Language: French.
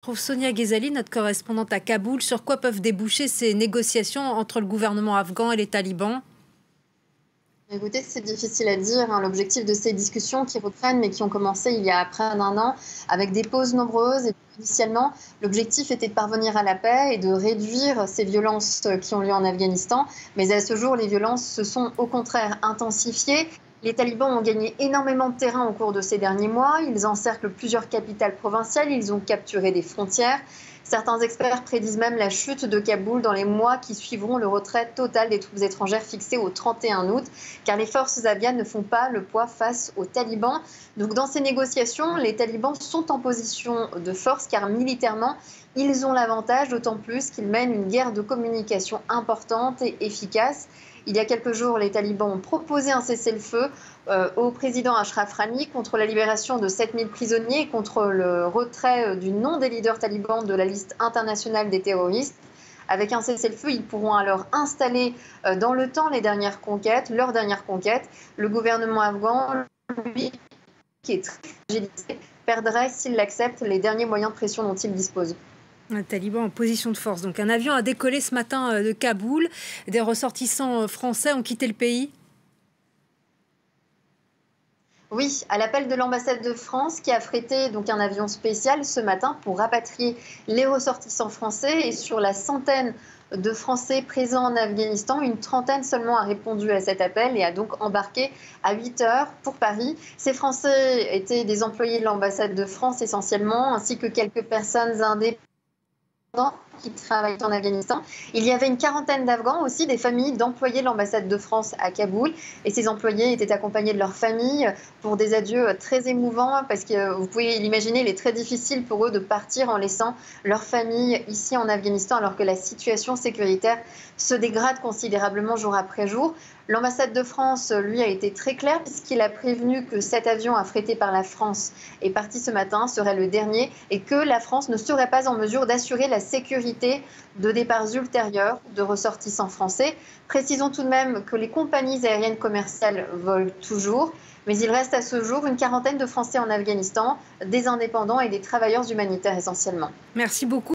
retrouve Sonia Ghezali, notre correspondante à Kaboul. Sur quoi peuvent déboucher ces négociations entre le gouvernement afghan et les talibans? Écoutez, c'est difficile à dire, hein. L'objectif de ces discussions qui reprennent, mais qui ont commencé il y a près d'un an, avec des pauses nombreuses. Et initialement, l'objectif était de parvenir à la paix et de réduire ces violences qui ont lieu en Afghanistan. Mais à ce jour, les violences se sont au contraire intensifiées. Les talibans ont gagné énormément de terrain au cours de ces derniers mois. Ils encerclent plusieurs capitales provinciales. Ils ont capturé des frontières. Certains experts prédisent même la chute de Kaboul dans les mois qui suivront le retrait total des troupes étrangères fixé au 31 août, car les forces afghanes ne font pas le poids face aux talibans. Donc dans ces négociations, les talibans sont en position de force, car militairement, ils ont l'avantage, d'autant plus qu'ils mènent une guerre de communication importante et efficace. Il y a quelques jours, les talibans ont proposé un cessez-le-feu au président Ashraf Ghani contre la libération de 7000 prisonniers et contre le retrait du nom des leaders talibans de la liste internationale des terroristes. Avec un cessez-le-feu, ils pourront alors installer dans le temps leurs dernières conquêtes. Le gouvernement afghan, lui, qui est très fragilisé, perdrait, s'il l'accepte, les derniers moyens de pression dont il dispose. Un taliban en position de force. Donc un avion a décollé ce matin de Kaboul. Des ressortissants français ont quitté le pays. Oui, à l'appel de l'ambassade de France qui a affrété donc un avion spécial ce matin pour rapatrier les ressortissants français. Et sur la centaine de Français présents en Afghanistan, une trentaine seulement a répondu à cet appel et a donc embarqué à 8 heures pour Paris. Ces Français étaient des employés de l'ambassade de France essentiellement, ainsi que quelques personnes indépendantes qui travaillent en Afghanistan. Il y avait une quarantaine d'Afghans aussi, des familles d'employés de l'ambassade de France à Kaboul. Et ces employés étaient accompagnés de leurs familles pour des adieux très émouvants, parce que vous pouvez l'imaginer, il est très difficile pour eux de partir en laissant leur famille ici en Afghanistan, alors que la situation sécuritaire se dégrade considérablement jour après jour. L'ambassade de France, lui, a été très clair, puisqu'il a prévenu que cet avion affrété par la France est parti ce matin serait le dernier et que la France ne serait pas en mesure d'assurer la sécurité de départs ultérieurs de ressortissants français. Précisons tout de même que les compagnies aériennes commerciales volent toujours, mais il reste à ce jour une quarantaine de Français en Afghanistan, des indépendants et des travailleurs humanitaires essentiellement. Merci beaucoup.